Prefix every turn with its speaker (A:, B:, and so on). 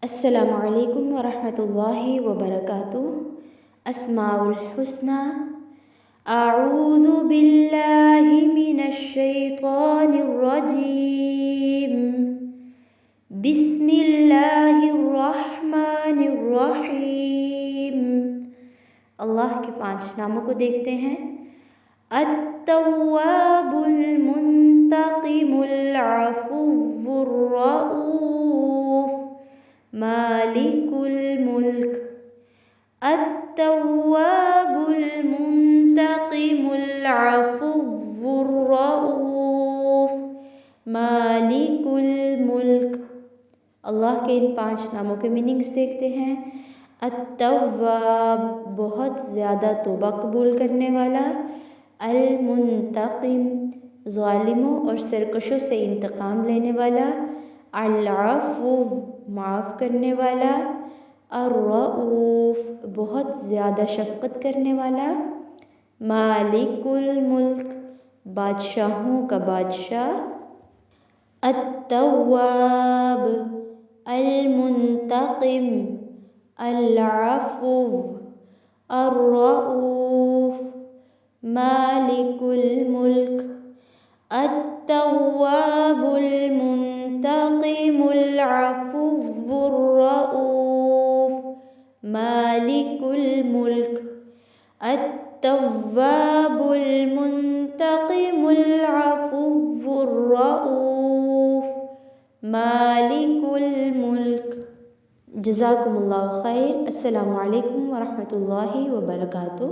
A: السلام علیکم ورحمۃ اللہ وبرکاتہ۔ اسماء الحسنى۔ اعوذ باللہ من الشیطان الرجیم، بسم اللہ الرحمن الرحیم۔ اللہ کے 5 ناموں کو دیکھتے ہیں۔ التواب المنتقم العفو الرؤوف مالک الملک۔ التواب المنتقم العفو الرؤوف مالک الملک۔ اللہ کے ان 5 ناموں کے میننگز دیکھتے ہیں۔ التواب بہت زیادہ توبہ قبول کرنے والا، المنتقم ظالموں اور سرکشوں سے انتقام لینے والا، العفو معاف کرنے والا، الرؤوف بہت زیادہ شفقت کرنے والا، مالک الملک بادشاہوں کا بادشاہ۔ التواب المنتقم العفو الرؤوف مالک الملک۔ التواب المنتقم العفو الرؤوف مالک الملک۔ التواب المنتقم العفو الرؤوف مالک الملک۔ جزاکم اللہ خیر۔ السلام علیکم ورحمۃ اللہ وبرکاتہ۔